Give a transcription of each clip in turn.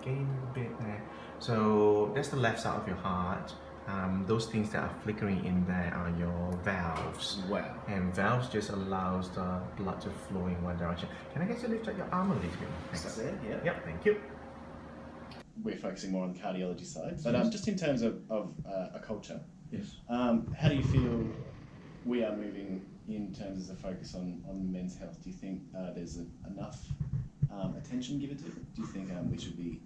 gain a bit there. So that's the left side of your heart. Those things that are flickering in there are your valves. Wow. And valves just allows the blood to flow in one direction. Can I get you to lift up your arm a little bit? Thanks. Is that it? Yeah. Yep, thank you. We're focusing more on the cardiology side, but just in terms of a culture, Yes. how do you feel we are moving in terms of the focus on men's health? Do you think there's enough attention given to it? Do you think we should be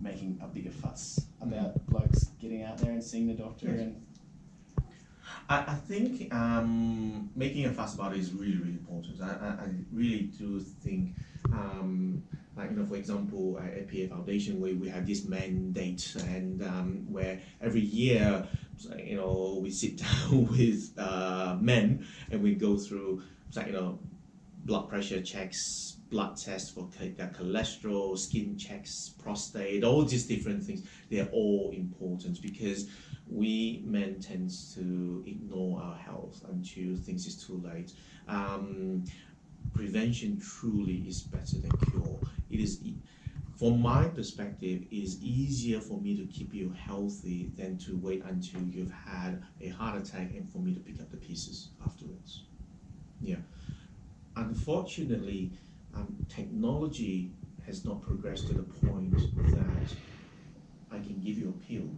making a bigger fuss about blokes getting out there and seeing the doctor? Yes. And I think making a fuss about it is really, really important. I really do think, like, for example, at PA Foundation, we have this mandate, and where every year, we sit down with men and we go through, blood pressure checks, blood tests for their cholesterol, skin checks, prostate, all these different things. They're all important because we men tend to ignore our health until things is too late. Prevention truly is better than cure. It is, from my perspective, it is easier for me to keep you healthy than to wait until you've had a heart attack and for me to pick up the pieces afterwards. Yeah. Unfortunately, technology has not progressed to the point that I can give you a pill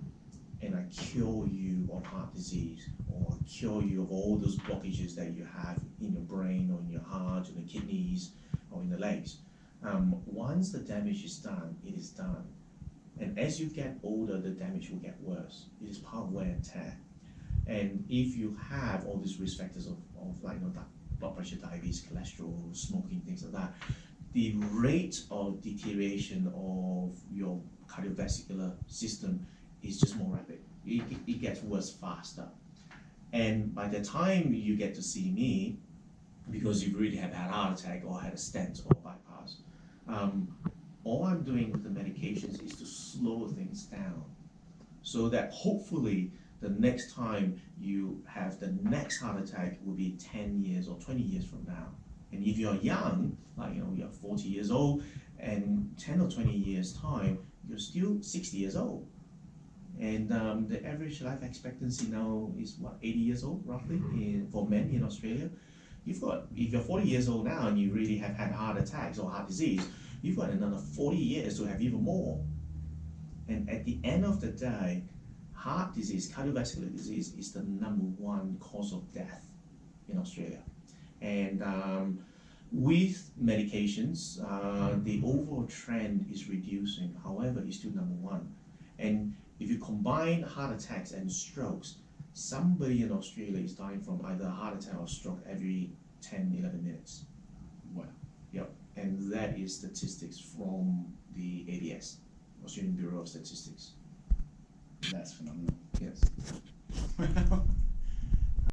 and I cure you of heart disease, or cure you of all those blockages that you have in your brain or in your heart, in the kidneys or in the legs. Once the damage is done, it is done. And as you get older, the damage will get worse. It is part of wear and tear. And if you have all these risk factors of blood pressure, diabetes, cholesterol, smoking, things like that, the rate of deterioration of your cardiovascular system is just more rapid. It gets worse faster. And by the time you get to see me, because you really have had a heart attack or had a stent or bypass, all I'm doing with the medications is to slow things down, so that hopefully the next time you have the next heart attack will be 10 years or 20 years from now. And if you're young, you're 40 years old, and 10 or 20 years time, you're still 60 years old. And the average life expectancy now is 80 years old, roughly, for men in Australia. If you're 40 years old now and you really have had heart attacks or heart disease, you've got another 40 years to have even more. And at the end of the day, heart disease, cardiovascular disease, is the #1 cause of death in Australia. And with medications, the overall trend is reducing. However, it's still #1. And if you combine heart attacks and strokes, somebody in Australia is dying from either a heart attack or stroke every 10, 11 minutes. wow. Yep. And that is statistics from the ABS, Australian Bureau of Statistics. That's phenomenal. Yes.